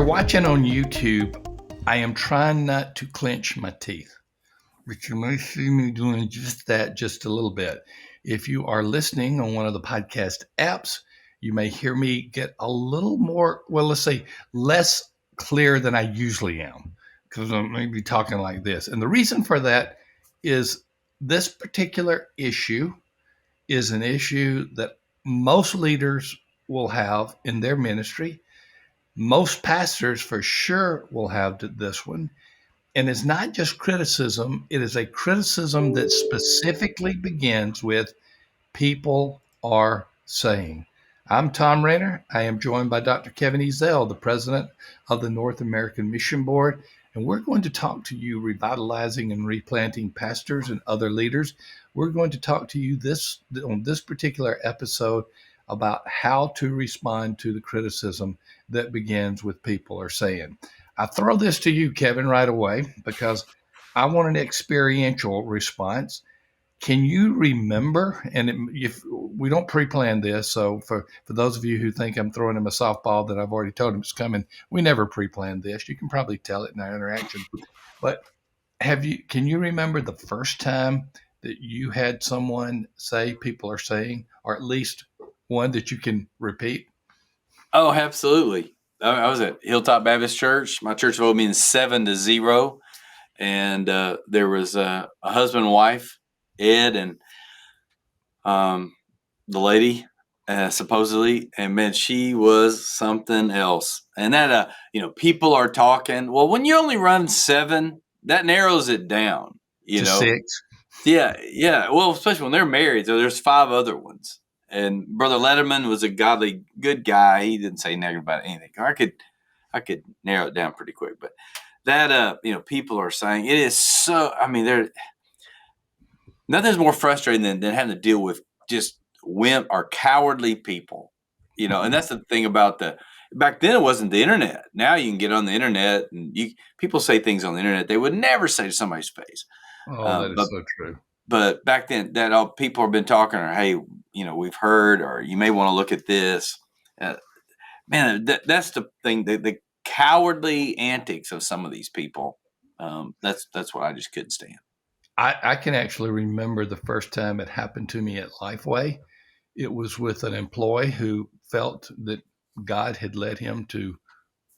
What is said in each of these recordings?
watching on YouTube, I am trying not to clench my teeth, but you may see me doing just that just a little bit. If you are listening on one of the podcast apps, you may hear me get a little more, well, let's say less clear than I usually am, because I'm maybe talking like this. And the reason for that is this particular issue is an issue that most leaders will have in their ministry. Most pastors for sure will have this one. And it's not just criticism, it is a criticism that specifically begins with people are saying. I'm Thom Rainer. I am joined by Dr. Kevin Ezell, the president of the North American Mission Board. And we're going to talk to you revitalizing and replanting pastors and other leaders. We're going to talk to you on this particular episode about how to respond to the criticism that begins with people are saying. I throw this to you, Kevin, right away because I want an experiential response. Can you remember? And if we don't pre-plan this, so for those of you who think I'm throwing him a softball that I've already told him it's coming, we never pre-planned this. You can probably tell it in our interaction. But can you remember the first time that you had someone say people are saying, or at least one that you can repeat? Oh, absolutely. I was at Hilltop Baptist Church. My church voted me in 7-0. And there was a husband and wife, Ed, and the lady, supposedly. And man, she was something else. And that, people are talking. Well, when you only run 7, that narrows it down, To 6. Yeah. Well, especially when they're married. So there's 5 other ones. And Brother Letterman was a godly, good guy. He didn't say negative about anything. I could narrow it down pretty quick. But that, people are saying it is so. I mean, nothing's more frustrating than having to deal with just wimp or cowardly people. And that's the thing about back then it wasn't the internet. Now you can get on the internet and people say things on the internet they would never say to somebody's face. Oh, that is so true. But back then, that all people have been talking, or hey, we've heard, or you may want to look at this. Man, that's the thing. The cowardly antics of some of these people. That's what I just couldn't stand. I can actually remember the first time it happened to me at Lifeway. It was with an employee who felt that God had led him to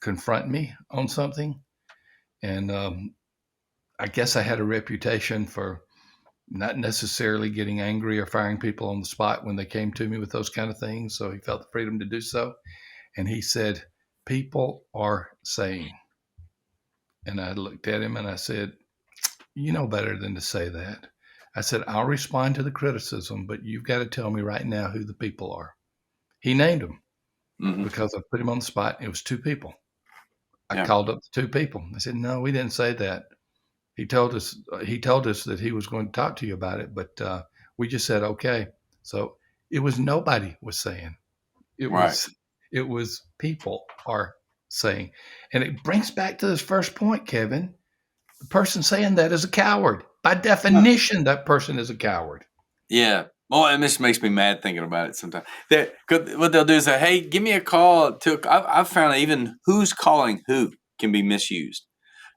confront me on something, and I guess I had a reputation for not necessarily getting angry or firing people on the spot when they came to me with those kind of things. So he felt the freedom to do so. And he said, people are saying. And I looked at him and I said, you know better than to say that. I said, I'll respond to the criticism, but you've got to tell me right now who the people are. He named them because I put him on the spot. It was 2 people. I called up the 2 people. I said, no, we didn't say that. He told us that he was going to talk to you about it, but we just said okay. So it was nobody was saying. It was people are saying. And it brings back to this first point, Kevin. The person saying that is a coward. By definition, that person is a coward. Yeah. Well, and this makes me mad thinking about it sometimes. What they'll do is say, hey, give me a call. I've found that even who's calling who can be misused.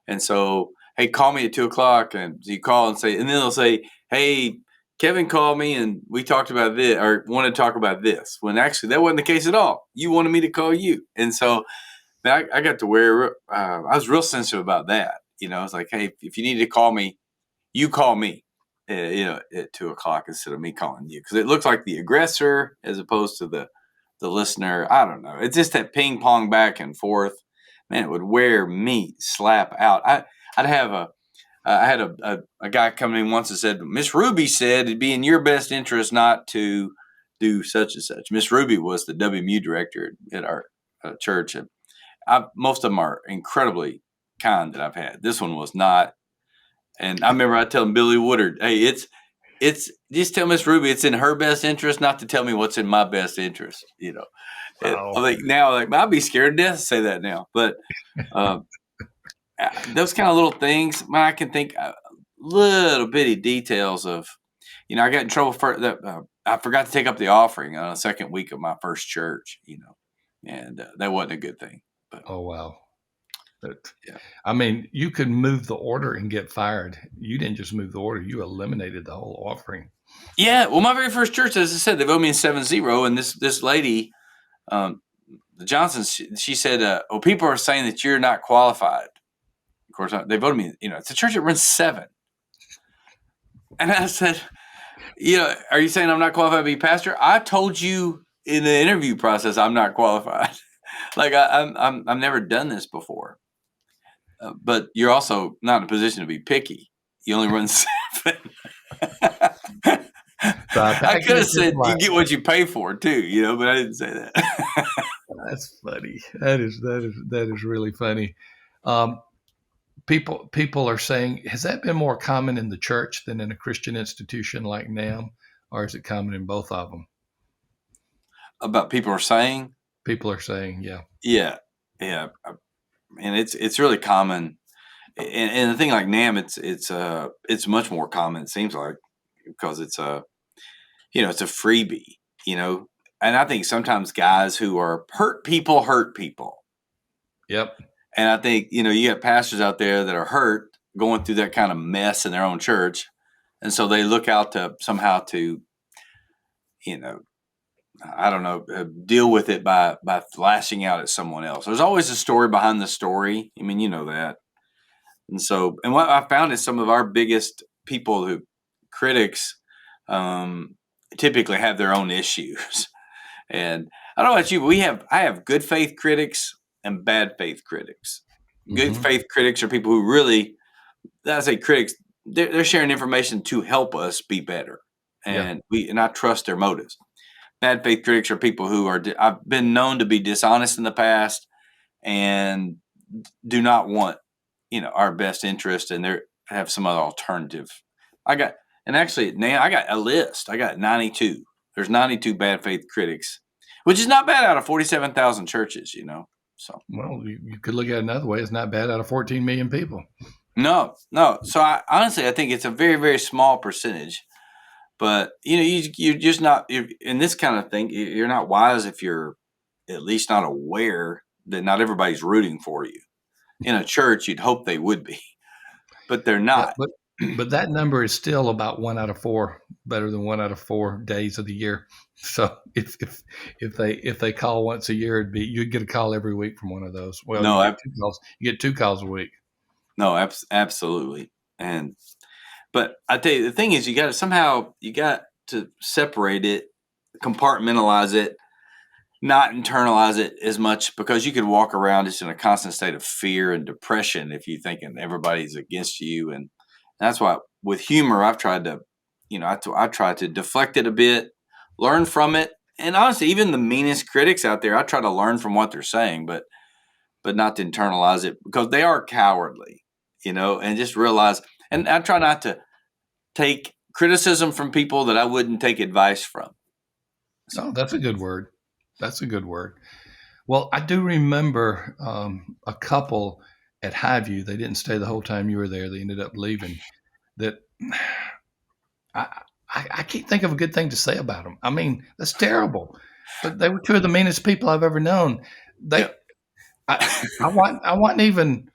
And so, hey, call me at 2:00. And you call and say, and then they'll say, hey, Kevin called me and we talked about this or wanted to talk about this. When actually that wasn't the case at all. You wanted me to call you. And so I got to where I was real sensitive about that. It's like, hey, if you need to call me, you call me, at 2:00 instead of me calling you. Because it looks like the aggressor as opposed to the listener. I don't know. It's just that ping pong back and forth. Man, it would wear me slap out. I had a guy come in once and said, Miss Ruby said it'd be in your best interest not to do such and such. Miss Ruby was the WMU director at our church. And most of them are incredibly kind that I've had. This one was not. And I remember I telling Billy Woodard, hey, it's just tell Miss Ruby it's in her best interest not to tell me what's in my best interest. I think now, I'd be scared to death to say that now. But those kind of little things, I can think little bitty details of, I got in trouble for that. I forgot to take up the offering on the second week of my first church, and that wasn't a good thing. But, oh, wow. Yeah. I mean, you could move the order and get fired. You didn't just move the order; you eliminated the whole offering. Yeah. Well, my very first church, as I said, they voted me in 7-0, and this lady, um, the Johnsons, she said, "Well, people are saying that you're not qualified." Of course, they voted me. It's a church that runs 7, and I said, are you saying I'm not qualified to be pastor? I told you in the interview process I'm not qualified. Like I've never done this before. But you're also not in a position to be picky. You only run 7. So I I could have packaged it said you like get what you pay for too, but I didn't say that. that's funny. That is really funny. Um, people are saying, has that been more common in the church than in a Christian institution like NAM, or is it common in both of them? About people are saying, People are saying, yeah, yeah, yeah, and it's really common. And the thing like NAM, it's much more common. It seems like because it's a freebie, and I think sometimes guys who are hurt people. yep, And I think, you got pastors out there that are hurt going through that kind of mess in their own church. And so they look out to somehow to, you know, I don't know, deal with it by lashing out at someone else. There's always a story behind the story. I mean, you know that. And what I found is some of our biggest critics, um, typically have their own issues. And I don't know about you, but I have good faith critics and bad faith critics. Good hmm faith critics are people who really, I say critics, they're sharing information to help us be better, yeah, and I trust their motives. Bad faith critics are people who I've been known to be dishonest in the past and do not want our best interest, and they have some other alternative. Actually now I got a list. I got 92. There's 92 bad faith critics, which is not bad out of 47,000 churches. So well, you could look at it another way. It's not bad out of 14 million people. no, no. So I think it's a very, very small percentage. But you're just not you're, in this kind of thing. You're not wise if you're at least not aware that not everybody's rooting for you. In a church, you'd hope they would be, but they're Yeah, not. but that number is still about 1 out of 4, better than 1 out of 4 days of the year. So if they call once a year, you'd get a call every week from one of those. Well, you No, get 2 calls. You get 2 calls a week. no, absolutely. But I tell you, the thing is, you got to separate it, compartmentalize it, not internalize it as much, because you could walk around just in a constant state of fear and depression if you thinking everybody's against you. And that's why with humor, I've tried to, I try to deflect it a bit, learn from it. And honestly, even the meanest critics out there, I try to learn from what they're saying, but not to internalize it, because they are cowardly, and just realize, and I try not to take criticism from people that I wouldn't take advice from. Oh, So, that's a good word. That's a good word. Well, I do remember a couple at Highview. They didn't stay the whole time you were there. They ended up leaving. That I, I can't think of a good thing to say about them. I mean, that's terrible. But they were two of the meanest people I've ever known. yeah. They, I wasn't even.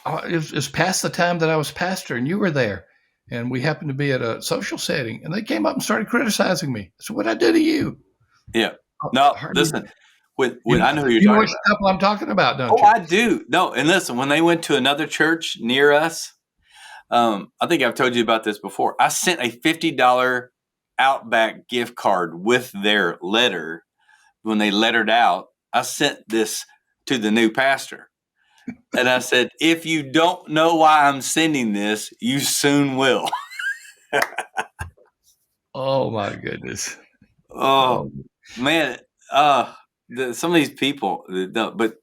It was past the time that I was pastor, and you were there, and we happened to be at a social setting, and they came up and started criticizing me. So what I do to you? Yeah. No, Hardly. listen, when You I know who you're you know talking which about. couple I'm talking about, don't Oh, you? I do. No, and listen, when they went to another church near us, I think I've told you about this before. I sent a $50 Outback gift card with their letter. When they lettered out, I sent this to the new pastor. And I said, if you don't know why I'm sending this, you soon will. Oh my goodness. Oh, Oh, man. Some of these people, but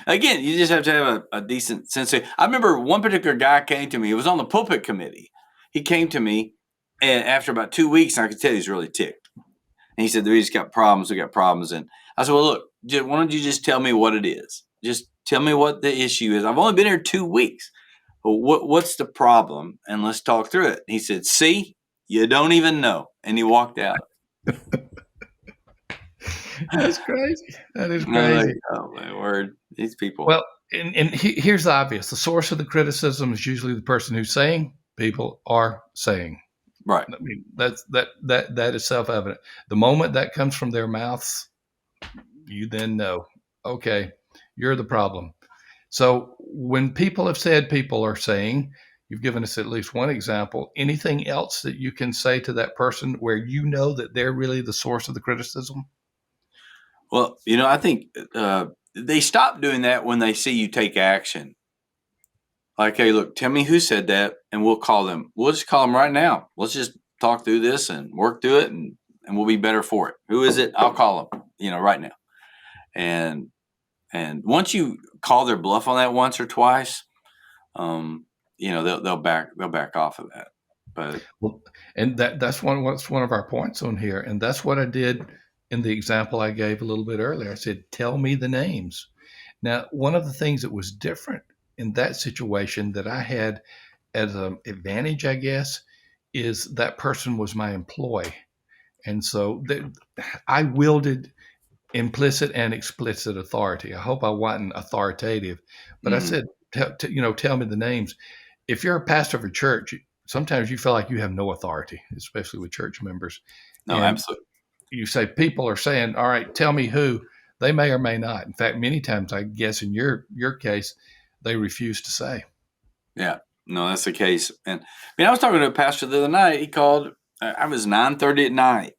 again, you just have to have a decent sense. I remember one particular guy came to me. It was on the pulpit committee. He came to me, and after about 2 weeks, I could tell he's really ticked. And he said, "We just got problems. We got problems." And I said, "Well, look, why don't you just tell me what it is? Just tell me what the issue is. I've only been here 2 weeks. Well, what's the problem? And let's talk through it." He said, "See, you don't even know." And he walked out. that's crazy. That is I was like, crazy. "Oh my word, these people." Well, Here's the obvious: the source of the criticism is usually the person who's saying. People are saying. Right. I mean, that is self-evident. The moment that comes from their mouths, you then know, okay, you're the problem. So when people have said people are saying, you've given us at least one example. Anything else that you can say to that person where you know that they're really the source of the criticism? Well, I think they stop doing that when they see you take action. Like, hey, look, tell me who said that, and we'll call them. We'll just call them right now. Let's just talk through this and work through it, and we'll be better for it. Who is it? I'll call them. Right now. And once you call their bluff on that once or twice, they'll back off of that. But Well, and what's one of our points on here, and that's what I did in the example I gave a little bit earlier. I said, "Tell me the names." Now, one of the things that was different in that situation that I had as an advantage, I guess, is that person was my employee, and so I wielded implicit and explicit authority. I hope I wasn't authoritative, but I mm, said, tell me the names. If you're a pastor of a church, sometimes you feel like you have no authority, especially with church members. no, And absolutely. you say, people are saying, all right, tell me who. They may or may not. In fact, many times, I guess in your case, they refuse to say. Yeah, no, that's the case. And I was talking to a pastor the other night. He called. I was 9:30 at night,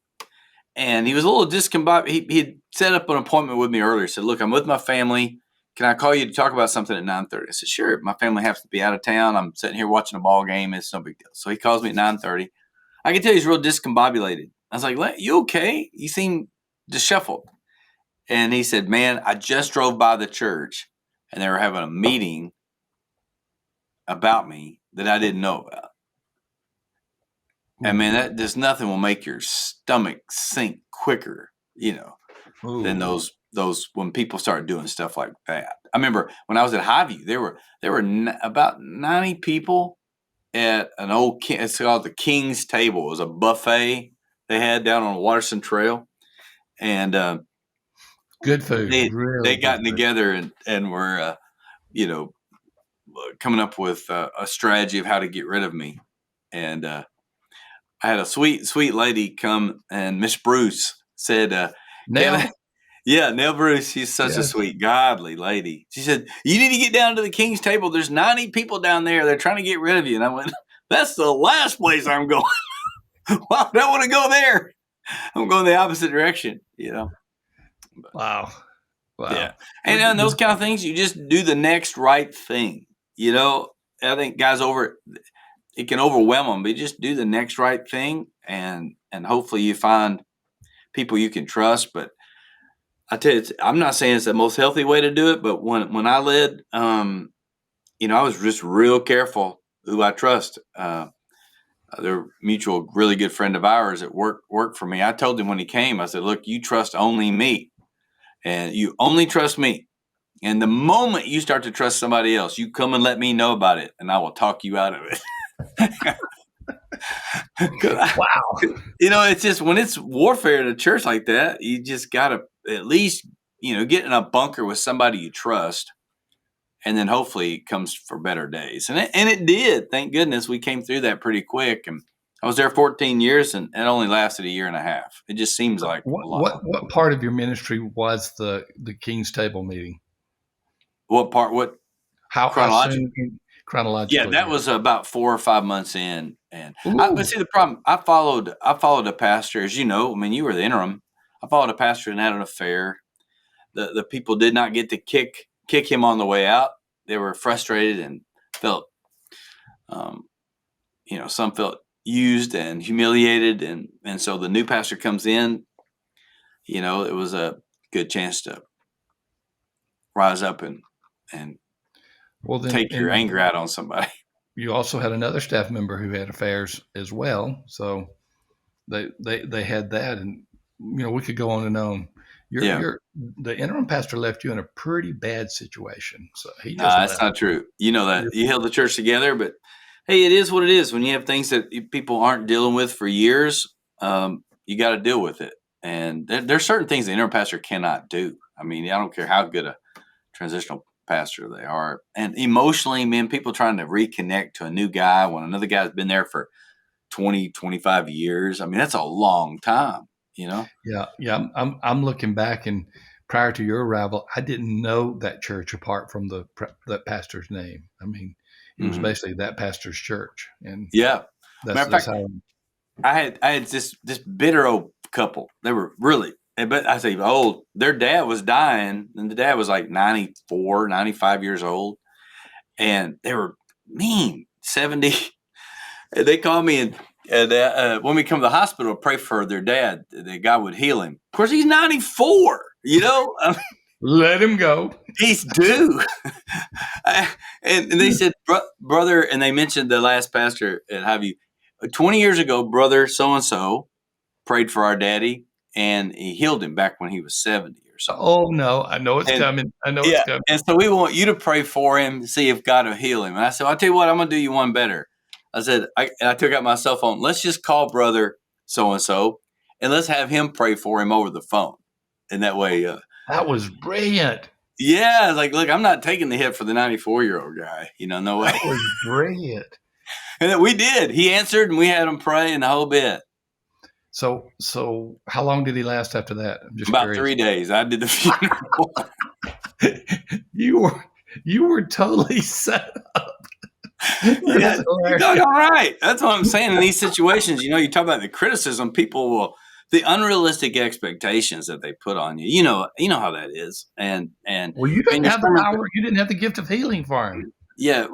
and he was a little discombobulated. He had set up an appointment with me earlier. He said, "Look, I'm with my family. Can I call you to talk about something at 9:30?" I said, "Sure." My family happens to be out of town. I'm sitting here watching a ball game. It's no big deal. So he calls me at 9:30. I can tell he's real discombobulated. I was like, "You okay? You seem disheveled." And he said, "Man, I just drove by the church, and they were having a meeting about me that I didn't know about." And Ooh, man, that there's nothing will make your stomach sink quicker, than ooh, those when people start doing stuff like that. I remember when I was at Highview, there were about 90 people at an old it's called the King's Table. It was a buffet they had down on Watterson Trail, and good food, they really good gotten food. together and were you know coming up with a strategy of how to get rid of me. And I had a sweet lady come, and Miss Bruce said, "Kevin." Now, Yeah, Nell Bruce, she's such a yes, sweet, godly lady. She said, "You need to get down to the King's Table. There's 90 people down there. They're trying to get rid of you." And I went, "That's the last place I'm going. Why would I want to go there? I'm going the opposite direction. But wow, yeah. wow. And on those kind of things, you just do the next right thing. You know, I think guys it can overwhelm them, but you just do the next right thing, and hopefully you find people you can trust. But I tell you, I'm not saying it's the most healthy way to do it, but when I led, I was just real careful who I trust. They're a mutual, really good friend of ours that worked for me. I told him when he came, I said, "Look, you trust only me, and you only trust me. And the moment you start to trust somebody else, you come and let me know about it, and I will talk you out of it." 'Cause Wow. it's just when it's warfare in a church like that, you just got to at least get in a bunker with somebody you trust, and then hopefully it comes for better days. And it did. Thank goodness we came through that pretty quick. And I was there 14 years, and it only lasted a year and a half. It just seems like a lot. What part of your ministry was the King's Table meeting? What part? What How chronological? soon Yeah, chronologically? that was about 4 or 5 months in, and but Ooh, see the problem. I followed a pastor, as you know. I mean, you were the interim. I followed a pastor and had an affair. The people did not get to kick him on the way out. They were frustrated and felt, um, some felt used and humiliated, and so the new pastor comes in. It was a good chance to rise up and well then, take your and anger out on somebody. you also had another staff member who had affairs as well. So they had that, and we could go on and on. Yeah. The interim pastor left you in a pretty bad situation, so he just Nah, that's left. not true. You know that you held the church together, but hey, it is what it is. When you have things that people aren't dealing with for years, you got to deal with it. And there's certain things the interim pastor cannot do. I mean, I don't care how good a transitional pastor they are. And emotionally, man, people trying to reconnect to a new guy when another guy's been there for 20, 25 years. I mean, that's a long time, you know? Yeah, yeah. I'm looking back, and prior to your arrival, I didn't know that church apart from that pastor's name. I mean, it was Mm-hmm. basically that pastor's church, and Yeah. that's Matter of that's fact, how. I had this bitter old couple. They were really, but I say old. Their dad was dying, and the dad was like 94, 95 years old, and they were mean 70. And they called me and when we come to the hospital, pray for their dad that God would heal him. Of course, he's 94. You know, I mean, Let him go. he's due. And they said, brother, and they mentioned the last pastor at Highview. 20 years ago, brother so and so prayed for our daddy, and he healed him back when he was 70 or something. Oh no, I know it's And coming. I know it's yeah, coming. and so we want you to pray for him, see if God will heal him. And I said, I'll tell you what, I'm going to do you one better. I said, I took out my cell phone. Let's just call brother so and so, and let's have him pray for him over the phone. And that way, That was brilliant. yeah, I was like, look, I'm not taking the hit for the 94-year-old guy. You know, no way. That was brilliant. And then we did. He answered, and we had him pray and the whole bit. So how long did he last after that? I'm just About curious. 3 days, I did the funeral. You were totally set up. That Yeah, is you're hilarious. doing all right. That's what I'm saying. In these situations, you know, you talk about the criticism, people will the unrealistic expectations that they put on you. You know how that is. And Well, you man, didn't your have the sermons, power. You didn't have the gift of healing for him. yeah,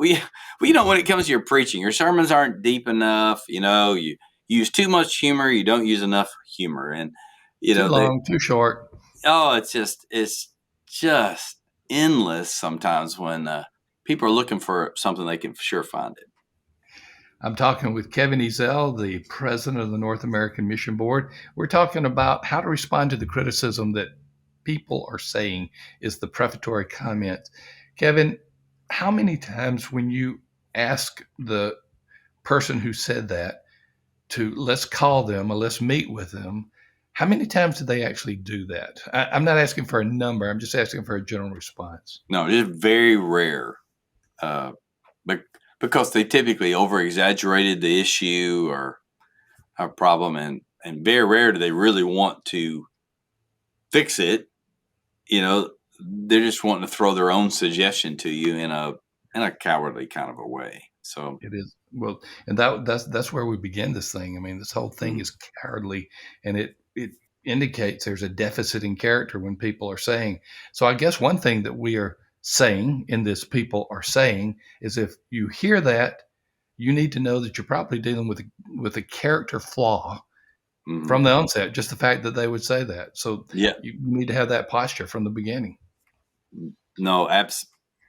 you know, when it comes to your preaching, your sermons aren't deep enough. You know, you use too much humor, you don't use enough humor, and you Too know they. long, too short. Oh, it's just endless sometimes when people are looking for something they can for sure find it. I'm talking with Kevin Ezell, the president of the North American Mission Board. We're talking about how to respond to the criticism that people are saying is the prefatory comment. Kevin, how many times when you ask the person who said that to let's call them or let's meet with them, how many times do they actually do that? I'm not asking for a number. I'm just asking for a general response. No, it's very rare. Uh, but because they typically over exaggerated the issue or a problem, and very rare do they really want to fix it. You know, they're just wanting to throw their own suggestion to you in a cowardly kind of a way. So, It is well, and that's where we begin this thing. I mean, this whole thing is cowardly, and it indicates there's a deficit in character when people are saying. So I guess one thing that we are saying in this people are saying is if you hear that, you need to know that you're probably dealing with a character flaw mm-hmm. from the onset. Just the fact that they would say that, so Yeah, you need to have that posture from the beginning. no,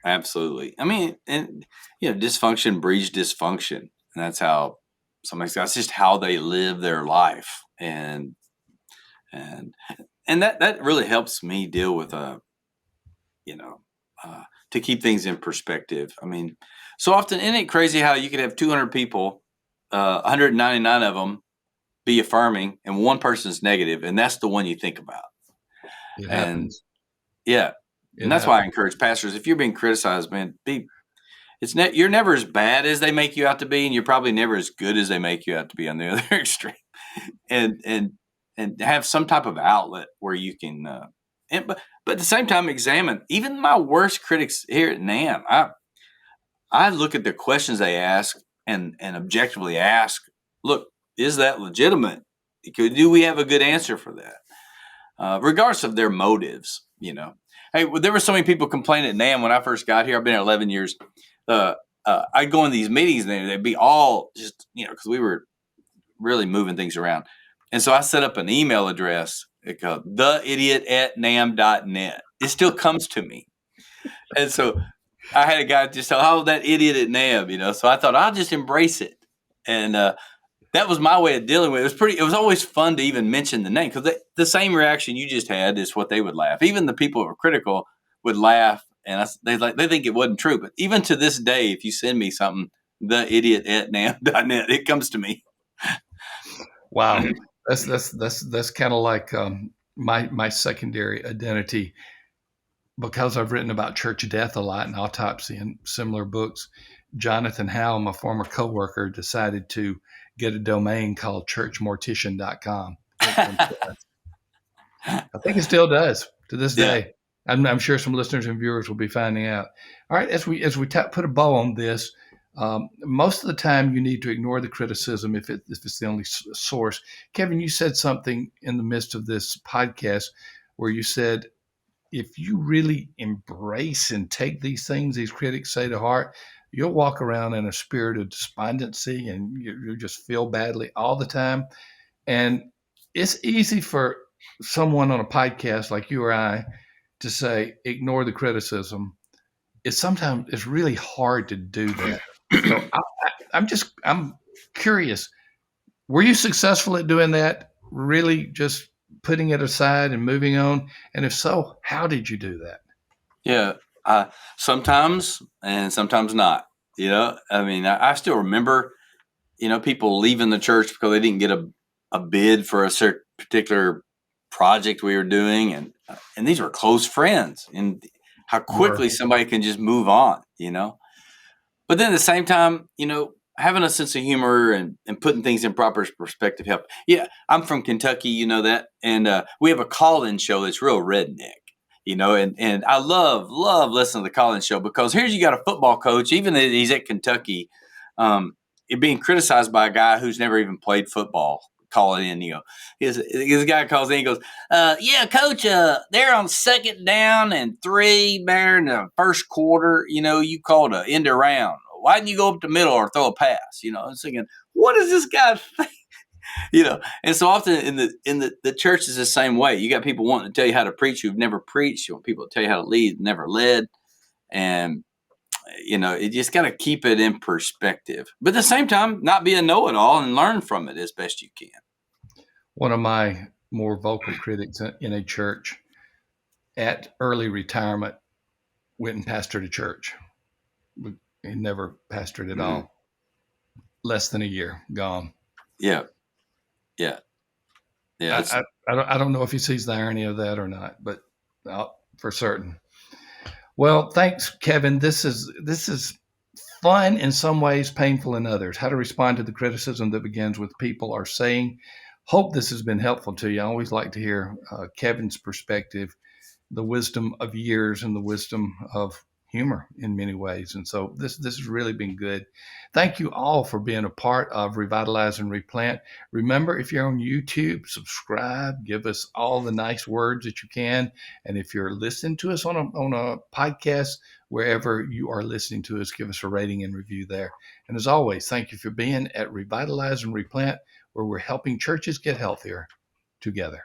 absolutely. I mean, and dysfunction breeds dysfunction, and that's how that's just how they live their life, and and that really helps me deal with you know to keep things in perspective. I mean, so often isn't it crazy how you could have 200 people, 199 of them be affirming, and one person's negative, and that's the one you think about. It And happens. yeah, It and that's why I happens. encourage pastors, if you're being criticized, man, you're never as bad as they make you out to be, and you're probably never as good as they make you out to be on the other extreme. And have some type of outlet where you can, but at the same time, examine even my worst critics here at NAM. I look at the questions they ask and objectively ask, look, is that legitimate? Do we have a good answer for that? Regardless of their motives, Hey, there were so many people complaining at NAM when I first got here. I've been here 11 years. Uh, I'd go in these meetings and they'd be all just, because we were really moving things around. And so I set up an email address called theidiot@nam.net. It still comes to me. And so I had a guy just tell, oh, that idiot at NAM, So I thought I'll just embrace it. And that was my way of dealing with it. It was always fun to even mention the name because the same reaction you just had is what they would laugh. Even the people who were critical would laugh, and they think it wasn't true. But even to this day, if you send me something, theidiot@nam.net, it comes to me. Wow, that's kind of like my secondary identity. because I've written about church death a lot and autopsy and similar books, Jonathan Howe, my former coworker, decided to get a domain called churchmortician.com. And I think it still does to this Yeah. day. I'm sure some listeners and viewers will be finding out. All right, as we put a bow on this, most of the time you need to ignore the criticism if it's the only source. Kevin, you said something in the midst of this podcast where you said if you really embrace and take these things these critics say to heart, you'll walk around in a spirit of despondency and you just feel badly all the time. And it's easy for someone on a podcast like you or I to say, ignore the criticism. It's really hard to do that. So I'm curious. Were you successful at doing that? Really just putting it aside and moving on? And if so, how did you do that? Yeah. Sometimes and sometimes not. I mean, I still remember, people leaving the church because they didn't get a bid for a certain particular project we were doing. And these were close friends, and how quickly somebody can just move on. But then at the same time, having a sense of humor and putting things in proper perspective help. Yeah, I'm from Kentucky, you know that. And we have a call-in show that's real redneck, and I love listening to the call-in show because here's you got a football coach, even though he's at Kentucky, it being criticized by a guy who's never even played football. Call it in, his guy calls in, he goes, yeah, coach, they're on second down and 3 there in the first quarter. You called an end around. Why didn't you go up the middle or throw a pass? I'm thinking, what does this guy think? And so often in the church is the same way. You got people wanting to tell you how to preach who've never preached. You want people to tell you how to lead, never led. And you just got to keep it in perspective, but at the same time, not be a know-it-all and learn from it as best you can. One of my more vocal critics in a church at early retirement went and pastored a church. He never pastored at all. Less than a year, gone. Yeah. Yeah. Yeah. I don't know if he sees the irony of that or not, but for certain. Well, thanks, Kevin. This is fun in some ways, painful in others. How to respond to the criticism that begins with people are saying. Hope this has been helpful to you. I always like to hear Kevin's perspective, the wisdom of years and the wisdom of humor in many ways. And so this has really been good. Thank you all for being a part of Revitalize and Replant. Remember, if you're on YouTube, subscribe, give us all the nice words that you can. And if you're listening to us on a podcast, wherever you are listening to us, give us a rating and review there. And as always, thank you for being at Revitalize and Replant, where we're helping churches get healthier together.